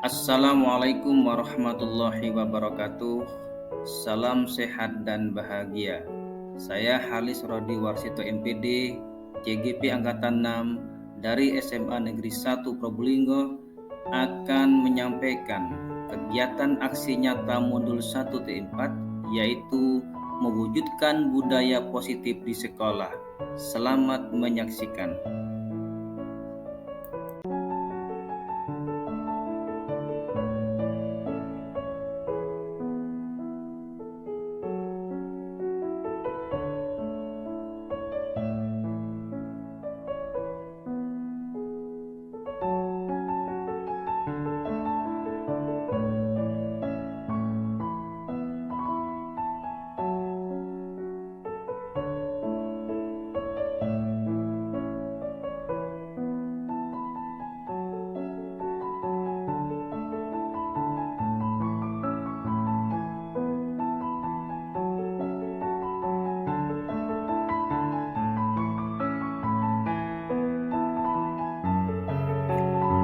Assalamualaikum warahmatullahi wabarakatuh. Salam sehat dan bahagia. Saya Halis Rodi Warsito MPD, CGP Angkatan 6 dari SMA Negeri 1 Probolinggo akan menyampaikan kegiatan aksi nyata modul 1T4, yaitu mewujudkan budaya positif di sekolah. Selamat menyaksikan.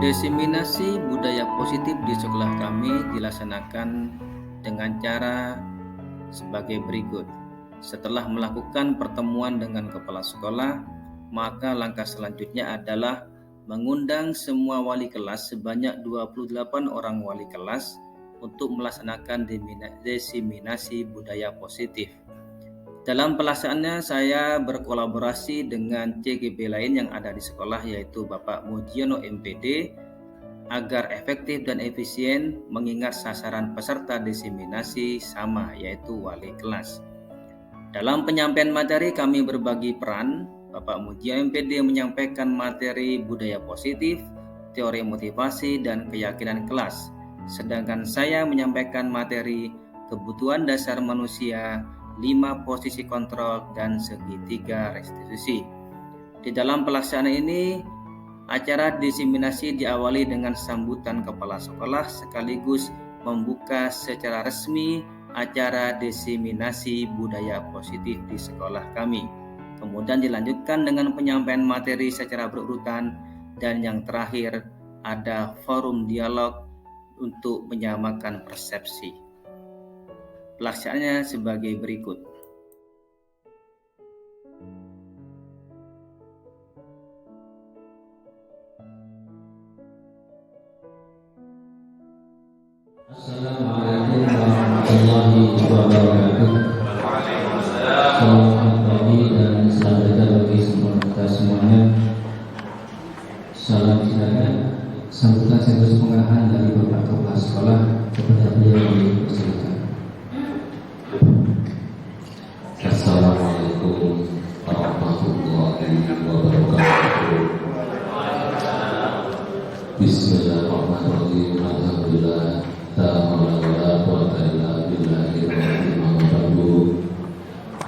Diseminasi budaya positif di sekolah kami dilaksanakan dengan cara sebagai berikut. Setelah melakukan pertemuan dengan kepala sekolah, maka langkah selanjutnya adalah mengundang semua wali kelas sebanyak 28 orang wali kelas untuk melaksanakan diseminasi budaya positif. Dalam pelaksanaannya saya berkolaborasi dengan CGP lain yang ada di sekolah, yaitu Bapak Mujiono MPD, agar efektif dan efisien mengingat sasaran peserta diseminasi sama, yaitu wali kelas. Dalam penyampaian materi kami berbagi peran. Bapak Mujiono MPD menyampaikan materi budaya positif, teori motivasi dan keyakinan kelas, sedangkan saya menyampaikan materi kebutuhan dasar manusia, 5 posisi kontrol, dan segitiga restitusi. Di dalam pelaksanaan ini, acara diseminasi diawali dengan sambutan kepala sekolah sekaligus membuka secara resmi acara diseminasi budaya positif di sekolah kami. Kemudian dilanjutkan dengan penyampaian materi secara berurutan, dan yang terakhir ada forum dialog untuk menyamakan persepsi. Pelaksanaannya sebagai berikut. Assalamualaikum warahmatullahi wabarakatuh. Selamat pagi dan selamat datang bagi semua kita semuanya. Salam sejahtera. Sambutan sekaligus pengarahan dari Bapak Kepala Sekolah kepada beliau dipersilakan. Assalamualaikum warahmatullahi wabarakatuh. Bismillahirrahmanirrahim. Alhamdulillah.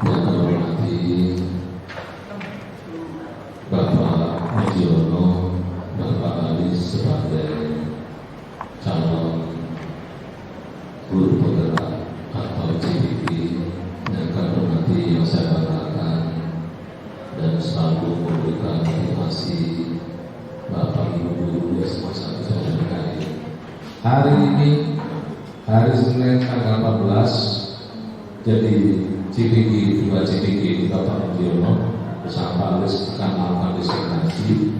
Yang hormati Bapak Mujiono, Bapak Halis sebagai calon guru penggerak atau CPP, yang kami hormati yang saya banggakan dan selalu memberikan motivasi Bapak Ibu guru semasa saya terkait. Hari ini hari Senin tanggal 14, jadi CPG 2 CPG Bapak Mujiono bersama Pak Halis akan melakukan diseminasi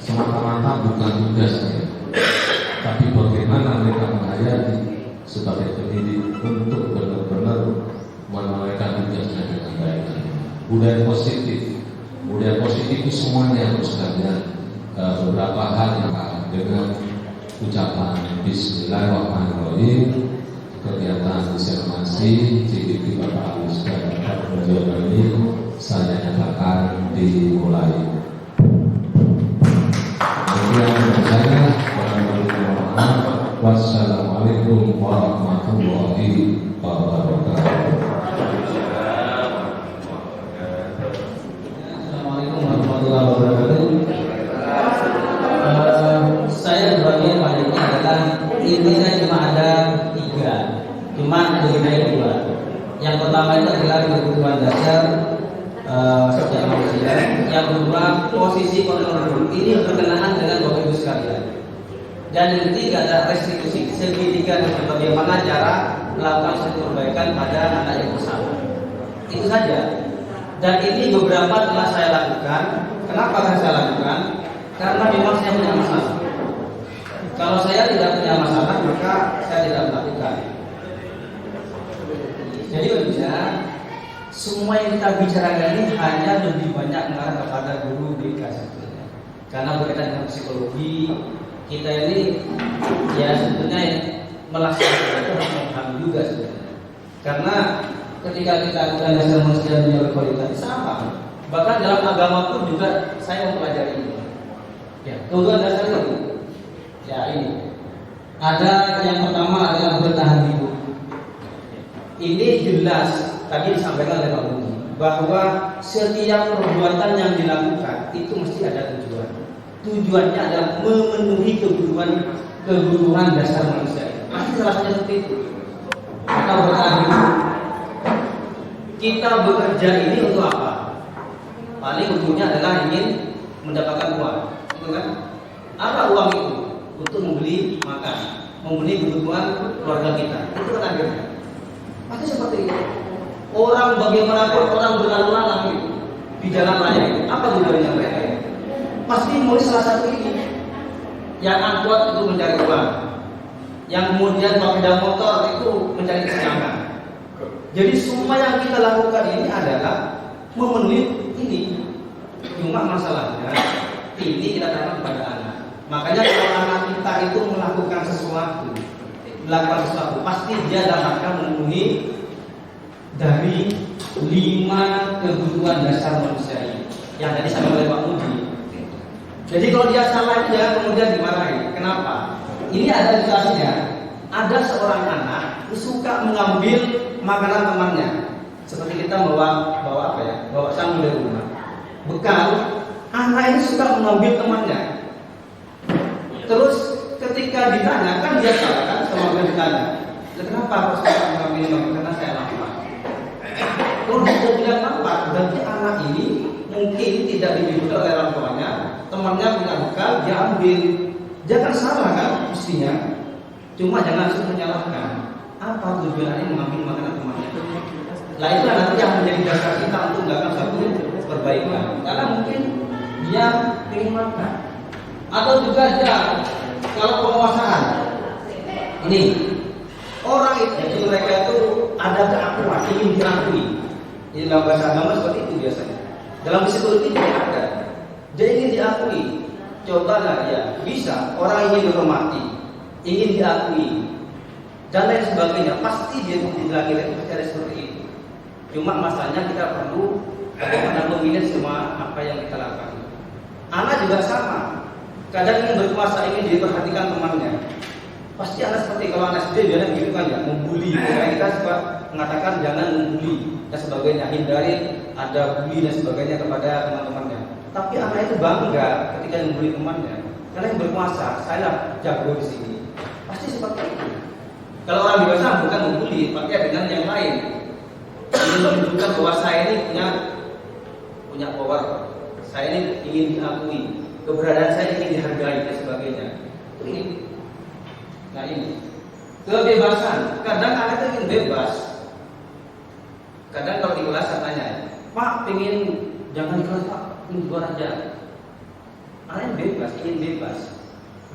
semata-mata bukan tugasnya, tapi bagaimana mereka menghayati sebagai pendidik untuk benar-benar menunaikan tugasnya dengan baik. Budaya positif itu semuanya harus kalian beberapa hal yang dengan ucapan Bismillahirrahmanirrahim. Kegiatan diseminasi CGP Bapak Halis dan Bapak Mujiono ini saya nyatakan dimulai. Kemudian saya wassalamualaikum warahmatullahi wabarakatuh. Assalamualaikum warahmatullahi wabarakatuh. Saya berbagian pada ini adalah intinya cuma ada 3, cuma lebih 2. Yang pertama itu adalah kebutuhan dasar setiap manusia. Yang kedua, posisi kontrol. Ini berkenaan dengan Bapak Ibu sekalian. Dan yang ketiga adalah restitusi. Segitiga dan bagaimana cara melakukan suatu perbaikan pada anak yang bersalah. Itu saja. Dan ini beberapa telah saya lakukan. Kenapa saya lakukan? Karena memang saya punya masalah. Kalau saya tidak punya masalah, maka saya tidak melakukan. Jadi berbeda. Semua yang kita bicarakan ini hanya lebih banyak mengarah kepada guru BK sebetulnya. Karena berkaitan dengan psikologi, kita ini ya sebetulnya melaksanakan itu harus memahami juga sebenarnya. Karena ketika kita lakukan dasar manusia dunia berkualitas sama. Bahkan dalam agama pun juga saya mempelajari ini. Ya, kemudian dasarnya ya ini. Ada yang pertama adalah bertahan hidup. Ini jelas tadi disampaikan oleh Pak Budi bahwa setiap perbuatan yang dilakukan itu mesti ada tujuan. Tujuannya adalah memenuhi kebutuhan dasar manusia. Pasti salah satunya seperti itu. Kita bertahan hidup. Kita bekerja ini untuk apa? Paling ujungnya adalah ingin mendapatkan uang, itu kan? Apa uang itu? Untuk membeli makan, membeli kebutuhan keluarga kita. Itu kan akhirnya. Pasti seperti itu. Orang bagaimanapun orang berlalu lalang itu di jalan raya itu, apa tujuannya mereka? Pasti mulai salah satu ini. Yang angkot itu mencari uang, yang kemudian sepeda motor itu mencari kesenangan. Jadi semua yang kita lakukan ini adalah memenuhi ini. Cuma masalahnya ini kita tanam kepada anak. Makanya kalau anak kita itu melakukan sesuatu, pasti dia akan memenuhi dari 5 kebutuhan dasar manusia ini yang tadi sama oleh Pak Budi. Jadi kalau dia salah dia kemudian dimarahi. Kenapa? Ini ada situasinya. Ada seorang anak suka mengambil makanan temannya. Seperti kita bawa apa ya? Bawa samu dari rumah. Bekal, anak ini suka mengambil temannya. Terus ketika ditanya, kan dia salah kan sama dia ditanya. Kenapa harus suka mengambil makanan? Karena saya lapar. Kalau dia bilang lapar, berarti anak ini mungkin tidak dididik oleh orang tuanya. Temannya punya bekal, dia ambil. Dia kan salah kan mestinya. Cuma jangan langsung menyalahkan. Apa tujuannya mengambil makanan temannya? Nah itu nanti yang menjadi dasar kita untuk melakukan satu perbaikan. Karena mungkin dia ingin makan. Atau juga dia kalau penguasaan ini orang itu mereka itu ada keakuan, ingin diakui. Ini dalam bahasa agama seperti itu biasanya. Dalam psikologi tidak ada. Dia ingin diakui. Cobalah ya bisa orang ingin dihormati, ingin diakui dan lain sebagainya. Pasti dia dilahirkan itu ada seperti itu. Cuma masalahnya kita perlu bagaimana memilih semua apa yang kita lakukan. Anak juga sama. Kadang ingin berkuasa, ingin diperhatikan temannya. Pasti anak seperti kalau anak SD biasanya begitu kan ya, membuli. Kita suka mengatakan jangan membuli dan sebagainya, hindari ada bully dan sebagainya kepada teman-temannya. Tapi anak itu bangga ketika membuli temannya, karena yang berkuasa, saya jago di sini. Pasti seperti itu. Kalau orang dewasa bukan membuli, tapi dengan yang lain. Ingin menunjukkan bahwa saya ini punya power. Saya ini ingin diakui, keberadaan saya ingin dihargai dan sebagainya. Itu ini. Nah ini kebebasan. Kadang anak itu ingin bebas. Kadang kalau di kelas saya tanya, Pak, pengen jangan di kelas Pak, ingin di luar aja. Anak bebas, ingin bebas.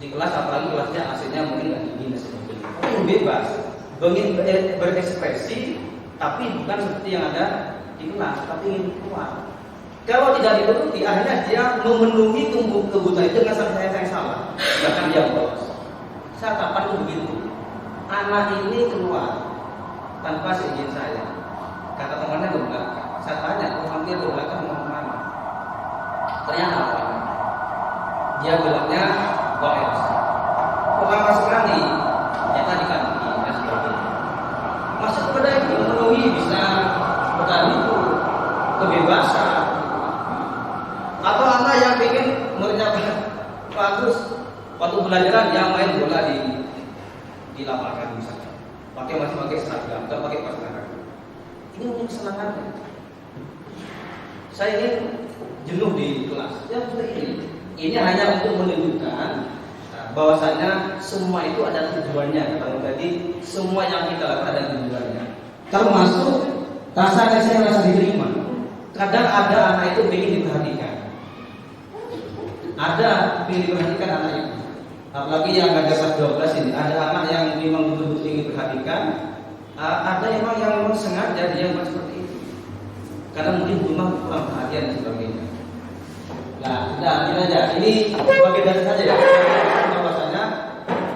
Di kelas apalagi kelasnya AC-nya mungkin nggak dingin dan sebagainya. Ingin bebas, ingin berekspresi, tapi bukan seperti yang ada di kelas, tapi ingin keluar. Kalau tidak dituruti, akhirnya dia memenuhi kebutuhan itu dengan saya yang salah. Bahkan dia bolos. Saya kapan itu begitu? Anak ini keluar tanpa seizin saya. Kata temannya ke belakang. Saya tanya, temannya ke belakang mau kemana? Ternyata apa? Dia bilangnya bolos. Kok masuk lagi? Ternyata di kantin dan sebagainya. Masuk kepada itu memenuhi bisa bertahan itu kebebasan. Atau anak yang ingin mengerjakan bagus waktu pelajaran dia main bola di lapangan misalnya, masih pakai seragam, nggak pakai seragam. Ini untuk kesenangan. Saya ingin jenuh di kelas. Ya seperti ini. Ini hanya untuk menunjukkan bahwasanya semua itu ada tujuannya. Kalau tadi semua yang kita lakukan ada tujuannya. Termasuk rasa kasih, rasa diterima. Kadang ada anak itu ingin diperhatikan. Ada ingin diperhatikan anak itu. Apalagi yang ada kelas 12 ini, ada anak yang memang betul-betul ingin diperhatikan. Ada yang memang sengaja dia buat seperti itu. Karena mungkin rumah kurang perhatian dan sebagainya. Nah, kita aja. Ini sebagai dasar saja ya. Bahwasanya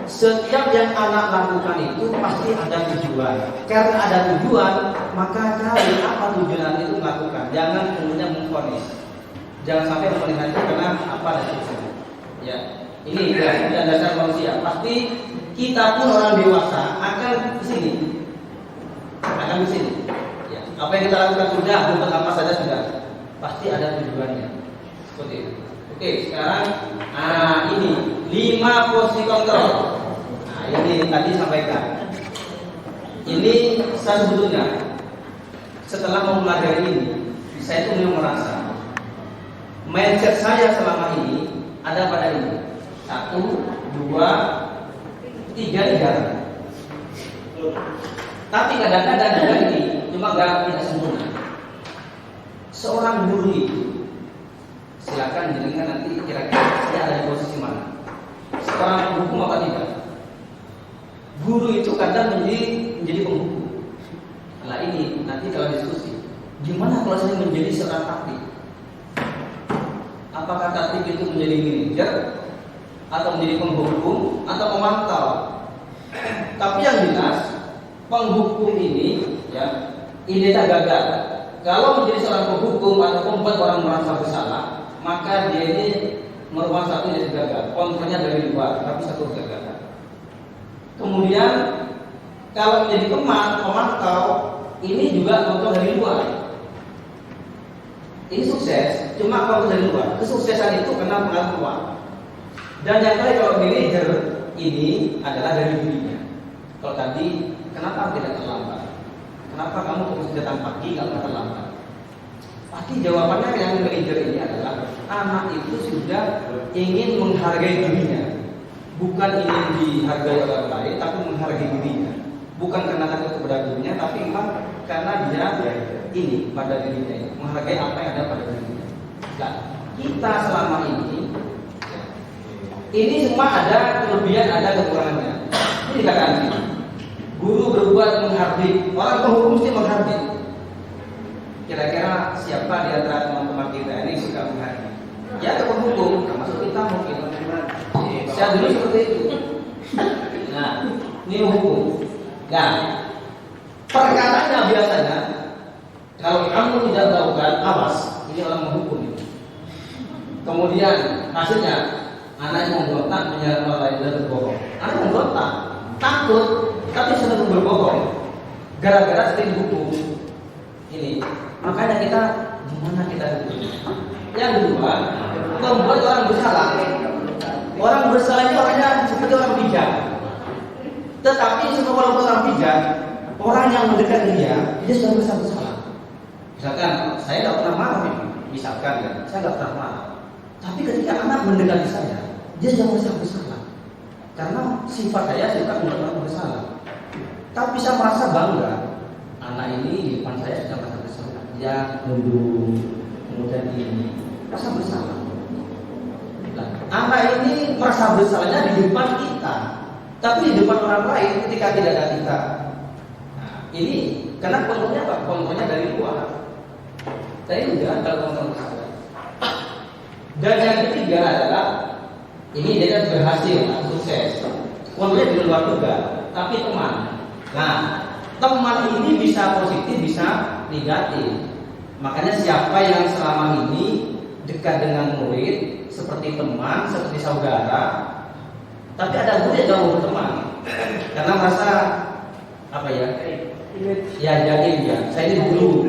setiap yang anak lakukan itu pasti ada tujuan. Karena ada tujuan, maka cari apa tujuan itu melakukan. Jangan kemudian memvonis. Jangan sampai memvonis nanti karena apa dan sebagainya. Ya, ini dan dasar manusia. Pasti kita pun orang dewasa akan di sini. Ya. Apa yang kita lakukan sudah, untuk apa saja sudah. Pasti ada tujuannya. Seperti itu. Oke, sekarang ini 5 posisi kontrol. Nah, ini tadi sampaikan. Ini saya sebetulnya setelah mempelajari ini, saya itu memang merasa mindset saya selama ini ada pada ini. 1, 2, 3. Tapi kadang-kadang juga ini cuma tidak sempurna. Seorang guru itu, silakan jenengan nanti kira-kira saya ada di posisi mana. Seorang penghukum apa tidak? Guru itu kadang menjadi penghukum. Nah ini nanti kalau diskusi, gimana kalau saya menjadi seorang taktik? Apakah taktik itu menjadi manajer atau menjadi penghukum atau pemantau? Tapi yang jelas penghukum ini ya ini tak gagal. Kalau menjadi seorang penghukum atau membuat orang merasa bersalah, maka dia ini merupakan satu yang gagal. Kontrolnya dari luar, tapi satu gagal. Kemudian kalau menjadi pemantau, ini juga kontrol dari luar. Ini sukses, cuma kontrol dari luar. Kesuksesan itu kena pengaruh luar. Dan yang terakhir kalau manajer ini adalah dari dirinya. Kalau tadi, kenapa tidak terlambat? Kenapa kamu harus datang pagi, nggak terlambat? Pasti jawabannya yang manajer ini adalah anak itu sudah ingin menghargai dirinya, bukan ingin dihargai orang lain, tapi menghargai dirinya. Bukan karena takut kepada dirinya, tapi memang karena dia ini pada dirinya, menghargai apa yang ada pada dirinya. Nah, kita selama ini semua ada kelebihan, ada kekurangannya. Ini dikatakan sini. Guru berbuat menghardik, orang penghukum mesti menghardik. Kira-kira siapa di antara teman-teman kita ini suka menghardik? Ya ke penghukum, termasuk kita mungkin. Saya dulu seperti itu. Nah, ini hukum. Nah, perkataannya biasanya kalau kamu tidak melakukan, awas, ini orang menghukum ini. Kemudian hasilnya anak yang memberontak menyerang orang lain dan berbohong. Anak memberontak, takut, tapi senang berbohong. Gara-gara sering dihukum. Ini, makanya kita gimana kita hukum? Yang kedua, membuat orang bersalah. Orang bersalah itu orangnya seperti orang bijak. Tetapi sebelum orang bijak, orang yang mendekat dia sudah merasa bersalah. Misalkan saya tidak pernah marah ini, misalkan ya, saya tidak pernah marah. Tapi ketika anak mendekati saya, dia sudah merasa bersalah. Karena sifat saya suka membuat orang bersalah. Tapi saya merasa bangga, anak ini di depan saya sudah merasa bersalah. Dia nunduk, kemudian ini merasa bersalah. Nah, anak ini merasa bersalahnya di depan kita, tapi di depan orang lain ketika tidak ada kita. Nah, ini karena kontrolnya apa? Kontrolnya dari luar. Tadi juga kalau kontrol bersalah. Dan yang ketiga adalah ini dia berhasil, sukses. Kontrolnya di luar juga, tapi teman. Nah, teman ini bisa positif, bisa negatif. Makanya siapa yang selama ini dekat dengan murid, seperti teman, seperti saudara, tapi ada guru yang jauh berteman, karena merasa apa ya? Ya jadi ya, saya ini guru.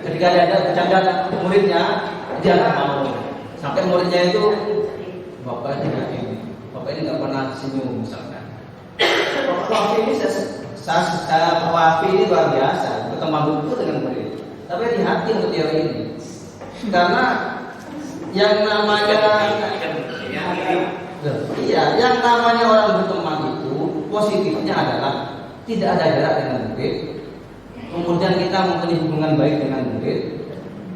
Ketika ada bercanda muridnya, dia nggak mau. Sampai muridnya itu, bapak ini nggak pernah senyum misalkan. Wafi ini Wafi ini luar biasa, berteman betul dengan murid. Tapi hati-hati untuk teori ini, karena yang namanya Iya, yang namanya orang berteman itu positifnya adalah tidak ada jarak dengan murid. Kemudian kita mempunyai hubungan baik dengan murid,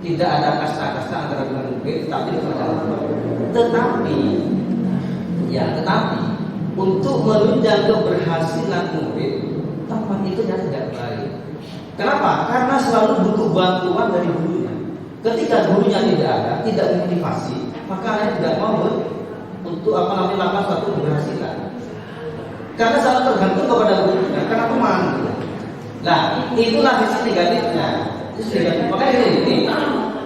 tidak ada kasta-kasta antara dengan murid, tapi tetapi untuk menunjang keberhasilan murid, tempat itu tidak baik. Kenapa? Karena selalu butuh bantuan dari gurunya. Ketika gurunya tidak ada, tidak memotivasi, maka anak tidak mau untuk melakukan suatu keberhasilan. Karena selalu tergantung kepada gurunya, karena teman. Nah, itulah sisi negatifnya. Makanya ini.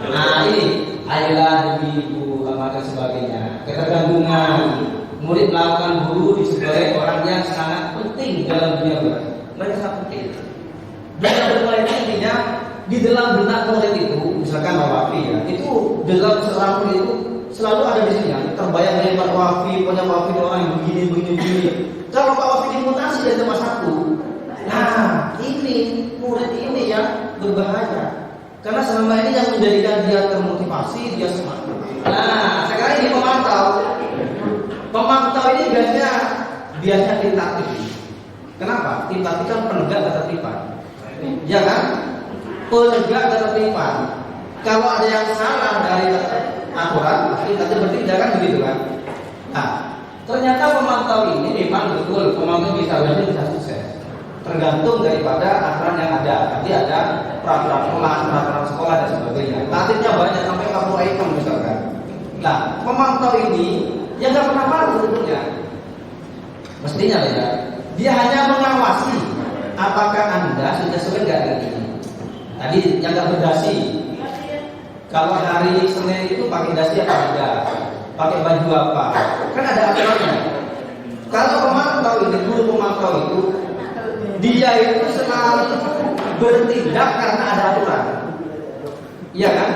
Nah, ini ayolah ibu, dan sebagainya. Ketergantungan. Murid melakukan guru sebagai orang yang sangat penting dalam dunia belajar. Mereka sangat penting. Dunia belajar itu intinya di dalam benak murid itu, misalkan wafi ya, itu dalam seorang murid itu selalu ada di sini. Terbayang dari Pak Wafi, punya Wafi orang yang begini. Kalau Pak Wafi dimutasi dari tempat satu, nah ini murid ini ya berbahaya. Karena selama ini yang menjadikan dia termotivasi, dia semangat. Nah, sekarang ini pemantau ini biasanya tim taktik. Kenapa? Tim taktik kan penegak ketertiban, ya kan? Penegak ketertiban. Kalau ada yang salah dari aturan, pasti nanti bertindak kan begitu kan? Nah, ternyata pemantau ini memang betul pemantau bisa sukses. Tergantung daripada aturan yang ada. Nanti ada peraturan sekolah dan sebagainya. Tatipnya banyak sampai 40 item misalkan. Nah, pemantau ini yang nggak pernah malu sebetulnya. Mestinya ya, dia hanya mengawasi apakah Anda sudah sesuai nggak dengan ini. Tadi yang nggak berdasi. Kalau hari Senin itu pakai dasi apa tidak? Pakai baju apa? Kan ada aturannya. Kalau pemantau ini, guru pemantau itu, dia itu selalu bertindak karena ada aturan. Iya kan?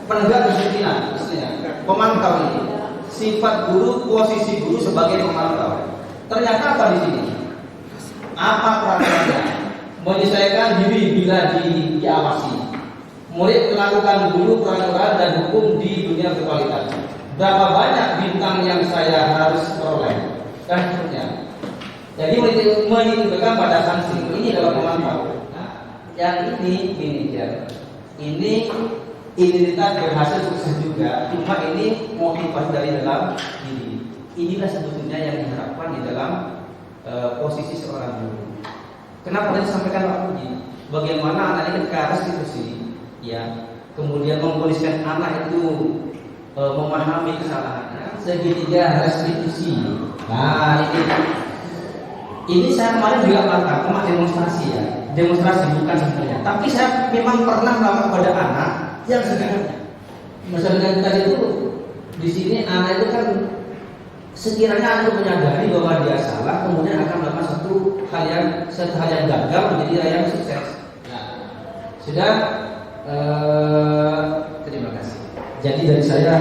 Penegak disiplinan, mestinya. Pemantau ini. Sifat guru, posisi guru sebagai pemantau. Ternyata apa di sini? Apa peraturannya? Menyesuaikan diri bila diawasi. Murid melakukan guru peraturan dan hukum di dunia berkualitas. Berapa banyak bintang yang saya harus peroleh? Dan seterusnya. Jadi menunjukkan pada sanksi. Ini adalah pemantau. Yang ini manajer. Ini identitas berhasil sukses juga, cuma ini motivasi dari dalam diri. Inilah sebetulnya yang diharapkan di dalam posisi seorang guru. Kenapa tadi sampaikan Pak Puji? Bagaimana anak ini ke restitusi, ya, kemudian mempoliskan anak itu memahami kesalahannya, segitiga restitusi. Nah, ini saya kemarin juga melakukan demonstrasi ya, demonstrasi bukan sebenarnya, tapi saya memang pernah melakukan pada anak yang sebenarnya. Masalah kita itu di sini anak itu kan sekiranya anak menyadari bahwa dia salah, kemudian akan melakukan satu hal yang gagal menjadi hal yang sukses. Nah, sudah. Terima kasih. Jadi dari saya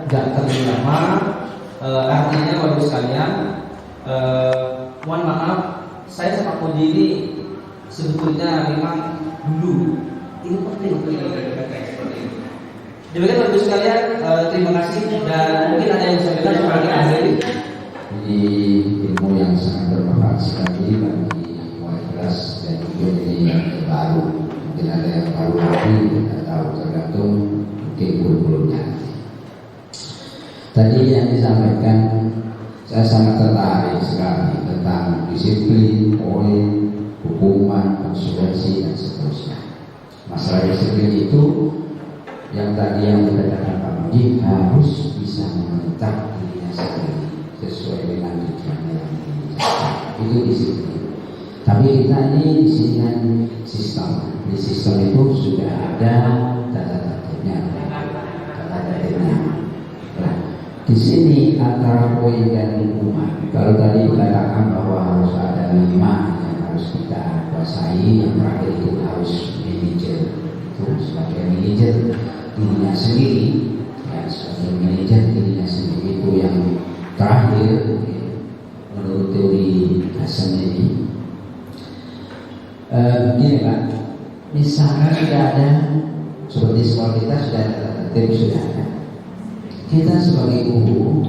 nggak terlalu lama. Artinya baru sekalian, mohon maaf, saya sama Kodi ini sebetulnya memang dulu ini penting untuk demikian bagus sekalian, terima kasih dan mungkin ada yang saya bilang sebagai akhir. Ini ilmu yang sangat bermanfaat sekali bagi mulai kelas dan juga ini yang baru. Mungkin ada yang baru lagi, tidak tahu, tergantung mungkin kurikulumnya. Tadi yang disampaikan saya sangat tertarik sekali tentang disiplin, poin, hukuman, konsekuensi dan seterusnya. Masalah disiplin itu yang tadi yang dikatakan Pak Mudi harus bisa menetap dirinya sendiri sesuai dengan tujuannya yang dicapai. Itu disiplin. Tapi kita ini di sini kan sistem. Di sistem itu sudah ada tata tertibnya. Nah, di sini antara poin dan hukuman. Kalau tadi dikatakan bahwa harus ada 5 yang harus kita kuasai, yang terakhir itu harus manajer. Itu sebagai manajer dirinya sendiri, ya, sebagai manajer dirinya sendiri itu yang terakhir menurut teori Hasan ini. Begini Pak, misalnya sudah ada seperti sekolah kita sudah ada tertib, sudah ada. Kita sebagai guru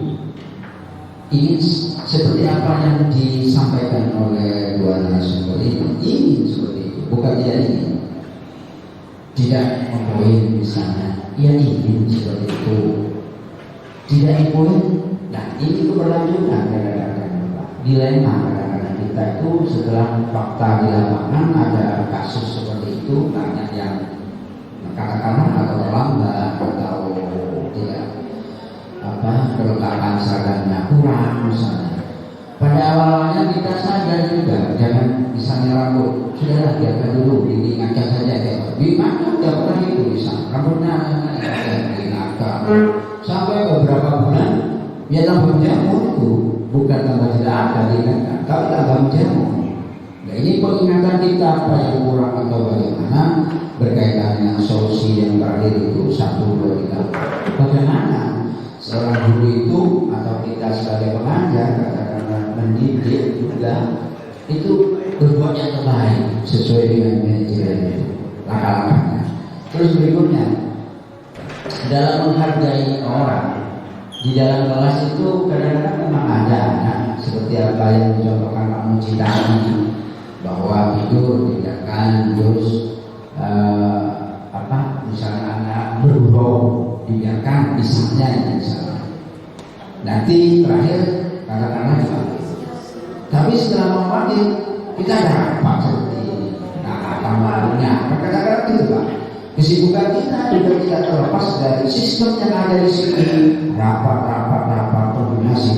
ingin seperti apa yang disampaikan oleh dua narasumber ini, ingin seperti itu, bukan tidak ingin, tidak mempoin misalnya, ia ingin seperti itu, tidak mempoin. Nah ini keberlanjutan kadang-kadang, dilema kadang-kadang kita itu setelah fakta di lapangan ada kasus seperti itu, banyak yang katakanlah atau terlambat atau tidak kelengkapan seragamnya kurang misalnya. Pada awalnya kita sadar juga, jangan misalnya rambut sudahlah biarkan dulu, ini ngacak saja kayak di mana tidak pernah itu bisa rambutnya diingatkan sampai beberapa bulan ya tambah jamur itu, bukan tambah tidak ada diingatkan, tapi tambah jamur. Nah ini pengingatan kita apa yang kurang atau bagaimana berkaitan dengan solusi yang terakhir itu 1, 2, 3. Bagaimana seorang guru itu atau kita sebagai pengajar katakanlah mendidik juga itu berbuat yang terbaik sesuai dengan manajemen itu, langkah-langkahnya. Terus berikutnya dalam menghargai orang di dalam kelas itu kadang-kadang memang ada seperti apa yang dicontohkan Pak Muci tadi, bahwa tidur tindakan terus misalnya anak bergurau dibiarkan misalnya nanti terakhir katakanlah juga. Tapi setelah memanggil kita ada rapat seperti ini. Nah, tambahannya kadang-kadang itu Pak, kesibukan kita juga tidak terlepas dari sistem yang ada di sini. Rapat, koordinasi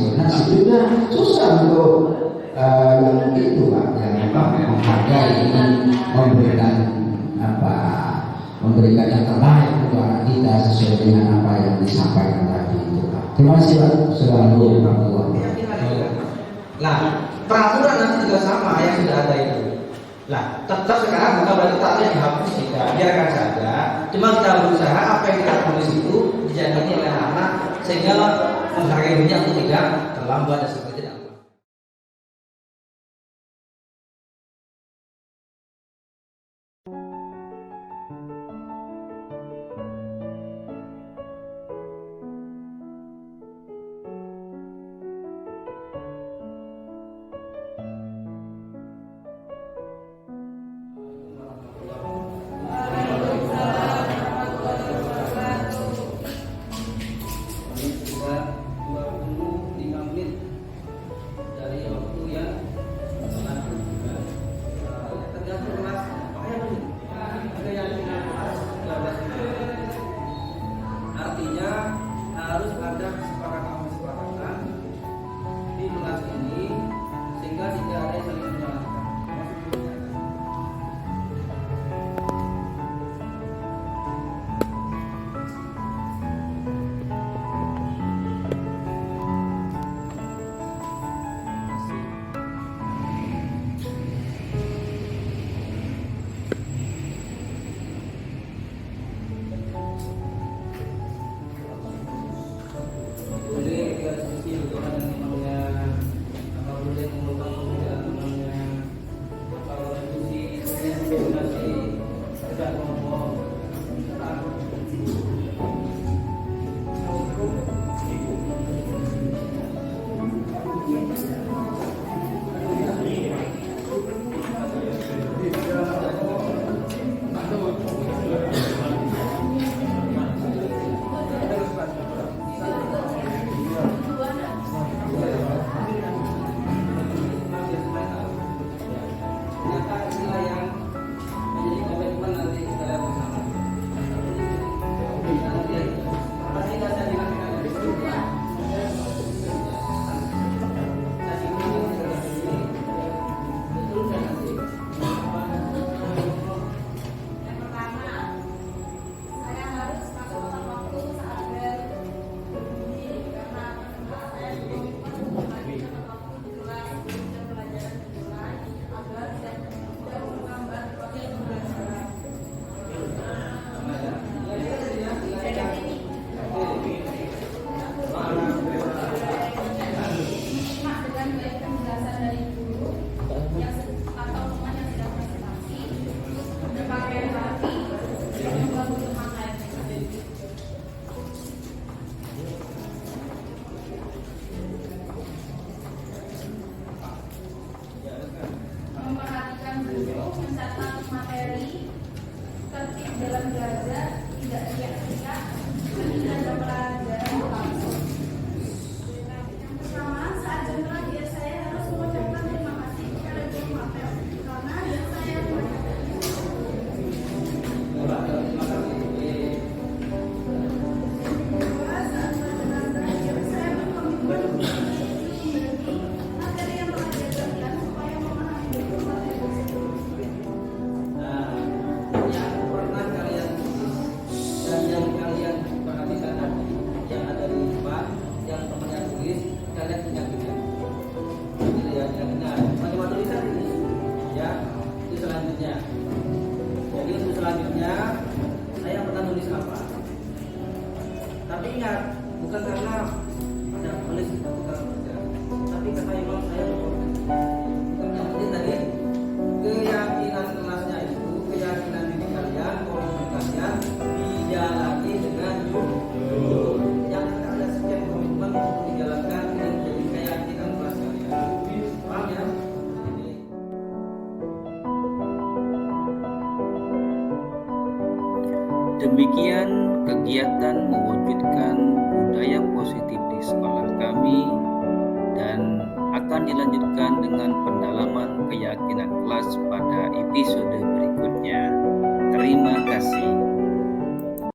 juga susah untuk yang itu Pak, yang menghargai, memberikan yang terbaik untuk anak kita sesuai dengan apa yang disampaikan tadi itu Pak. Terima kasih Pak. Selalu Nah, peraturan nanti juga sama yang sudah ada itu. Nah, tetap sekarang bukan berarti taknya dihapus, tidak, biarkan saja. Cuma kita berusaha apa yang kita tulis itu dijadikan oleh anak sehingga menghargai dunia untuk tidak terlambat dan sebagainya. mencatat materi, tertib dalam belajar, tidak sia-sia, menghindar pelajaran langsung. Yang pertama, saat jam terakhir saya harus mengucapkan terima kasih kepada guru mapel karena dia saya kedua, saat pelajaran terakhir saya berkomitmen untuk memberi materi yang telah diajarkan supaya memahami betul materi tersebut. Nah, yang pernah kalian tulis dan yang kalian perhatikan tadi, yang ada di depan, yang temannya tulis, kalian ingat-ingat. Jadi ya, ingat-ingat. Macam tulisan ini, ya. Itu selanjutnya. Jadi untuk selanjutnya, saya pernah tulis apa? Tapi ingat, bukan karena ada tulis atau karena kerja, tapi karena memang saya berkomitmen. Bukan yang penting tadi keyakinan kelasnya itu, keyakinan diri kalian, komitmen kalian dijalani dengan jujur. Jangan kalian setiap komitmen untuk dijalankan tidak menjadi keyakinan kelas kalian. Paham ya? Jadi, Demikian kegiatan mewujudkan budaya positif di sekolah kami dan akan dilanjutkan